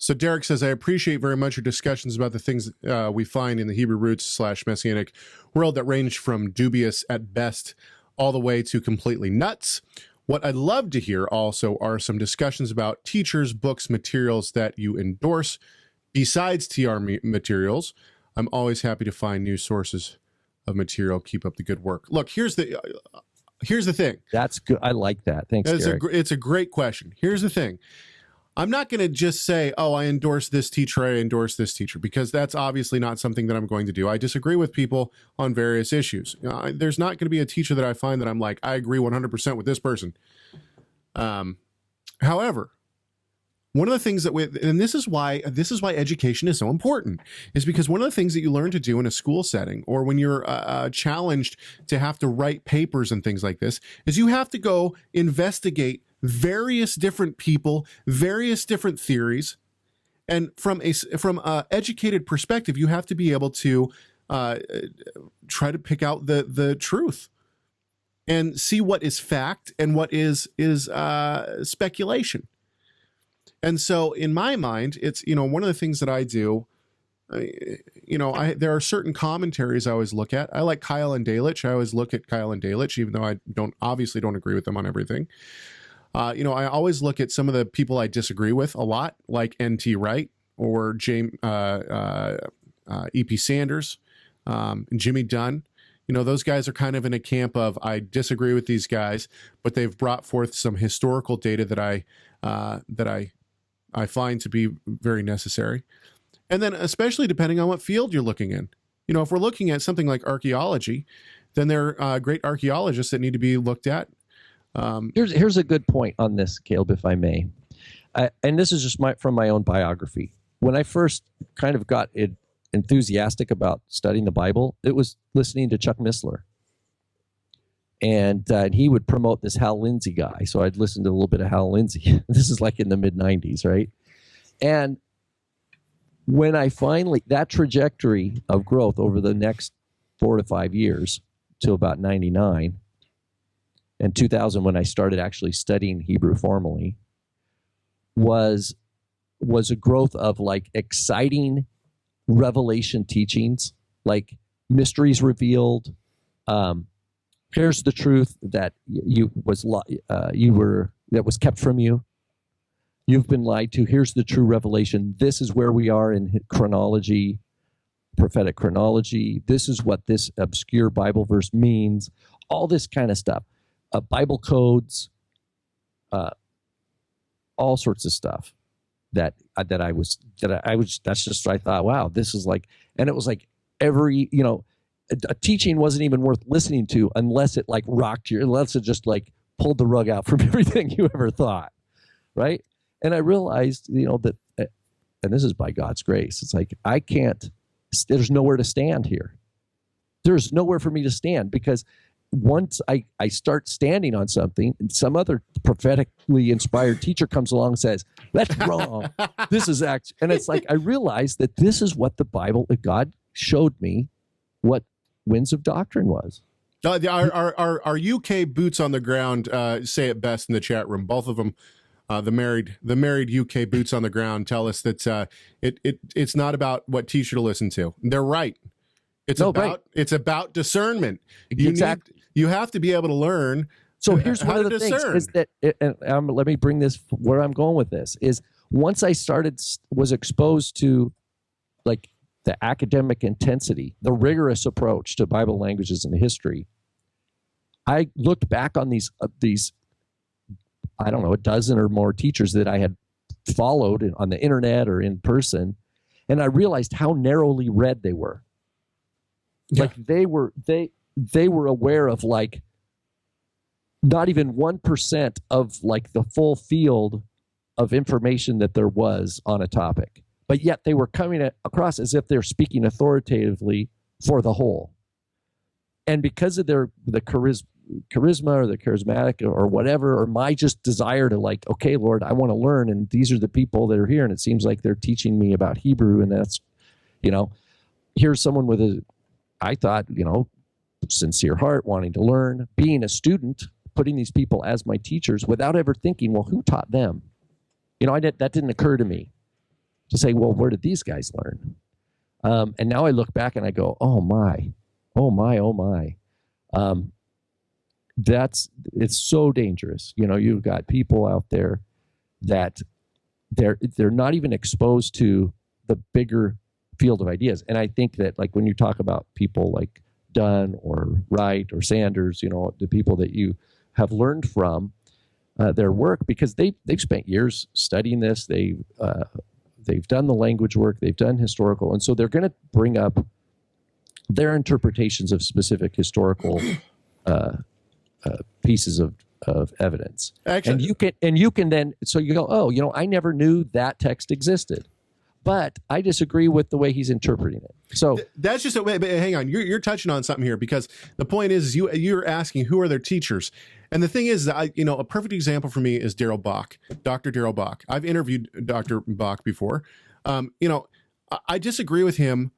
So Derek says, I appreciate very much your discussions about the things we find in the Hebrew roots / Messianic world that range from dubious at best all the way to completely nuts. What I'd love to hear also are some discussions about teachers, books, materials that you endorse besides TR materials. I'm always happy to find new sources of material. Keep up the good work. Look, here's the thing. That's good. I like that. Thanks, Derek. It's a great question. Here's the thing. I'm not going to just say, oh, I endorse this teacher, I endorse this teacher, because that's obviously not something that I'm going to do. I disagree with people on various issues. There's not going to be a teacher that I find that I'm like, I agree 100% with this person. However, one of the things and this is why education is so important, is because one of the things that you learn to do in a school setting, or when you're challenged to have to write papers and things like this, is you have to go investigate various different people, various different theories. And from a educated perspective, you have to be able to try to pick out the truth and see what is fact and what is speculation. And so in my mind, it's, one of the things that I do, there are certain commentaries I always look at. I like Kyle and Delitzsch. I always look at Kyle and Delitzsch, even though I obviously don't agree with them on everything. I always look at some of the people I disagree with a lot, like N.T. Wright or E.P. Sanders, and Jimmy Dunn. Those guys are kind of in a camp of, I disagree with these guys, but they've brought forth some historical data that I find to be very necessary. And then especially depending on what field you're looking in. If we're looking at something like archaeology, then there are great archaeologists that need to be looked at. Here's a good point on this, Caleb, if I may. And this is just from my own biography. When I first kind of got enthusiastic about studying the Bible, it was listening to Chuck Missler. And he would promote this Hal Lindsey guy. So I'd listen to a little bit of Hal Lindsey. This is like in the mid-'90s, right? And when I finally, that trajectory of growth over the next 4 to 5 years to about 99, and 2000 when I started actually studying Hebrew formally, was a growth of like exciting revelation teachings, like mysteries revealed. Here's the truth that that was kept from you. You've been lied to. Here's the true revelation. This is where we are in chronology, prophetic chronology. This is what this obscure Bible verse means. All this kind of stuff. Bible codes, all sorts of stuff that I thought, wow, this is like, and it was like every, a teaching wasn't even worth listening to unless it like rocked you, unless it just like pulled the rug out from everything you ever thought, right? And I realized, that, and this is by God's grace, it's like there's nowhere to stand here. There's nowhere for me to stand, because once I start standing on something and some other prophetically inspired teacher comes along and says, that's wrong. This is and it's like, I realized that this is what the Bible, God showed me what Winds of Doctrine was. Our UK boots on the ground say it best in the chat room. Both of them, the married UK boots on the ground, tell us that it's not about what teacher to listen to. They're right. It's about discernment. You have to be able to learn. So here's one of the things is that, let me bring this where I'm going with this, is once I was exposed to like the academic intensity, the rigorous approach to Bible languages and history, I looked back on these I don't know, a dozen or more teachers that I had followed on the internet or in person, and I realized how narrowly read they were. Yeah. Like they were aware of like not even 1% of like the full field of information that there was on a topic, but yet they were coming across as if they're speaking authoritatively for the whole. And because of the charisma or the charismatic or whatever, or my just desire to like, okay, Lord, I want to learn, and these are the people that are here, and it seems like they're teaching me about Hebrew, and that's, here's someone with I thought, sincere heart, wanting to learn, being a student, putting these people as my teachers without ever thinking, well, who taught them? That didn't occur to me. to say, well, where did these guys learn? And now I look back and I go, oh my. It's so dangerous. You've got people out there that they're not even exposed to the bigger field of ideas. And I think that, like, when you talk about people like Dunn or Wright or Sanders, the people that you have learned from their work, because they've spent years studying this. They've done the language work, they've done historical, and so they're going to bring up their interpretations of specific historical pieces of evidence. Actually, and you can then, so you go, oh, I never knew that text existed, but I disagree with the way he's interpreting it. So that's just hang on, you're touching on something here, because the point is you're asking who are their teachers. And the thing is that a perfect example for me is Darrell Bock, Dr. Darrell Bock. I've interviewed Dr. Bock before. I disagree with him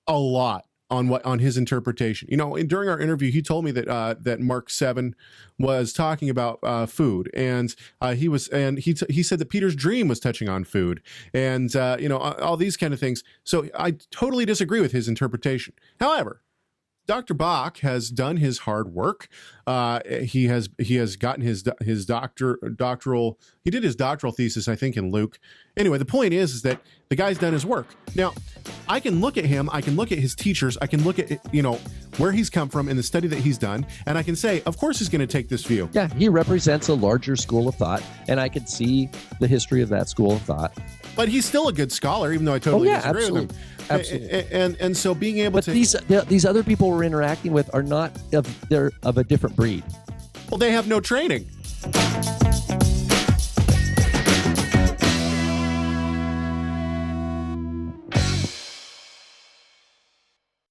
a lot on his interpretation. During our interview, he told me that Mark 7 was talking about food, and he said that Peter's dream was touching on food, and all these kind of things. So I totally disagree with his interpretation. However, Dr. Bock has done his hard work. He has gotten his doctoral. He did his doctoral thesis, I think, in Luke. Anyway, the point is that the guy's done his work. Now, I can look at him. I can look at his teachers. I can look at where he's come from in the study that he's done, and I can say, of course, he's going to take this view. Yeah, he represents a larger school of thought, and I can see the history of that school of thought. But he's still a good scholar, even though I totally disagree with him. Absolutely. And so being able to these other people we're interacting with are not they're of a different breed. Well, they have no training.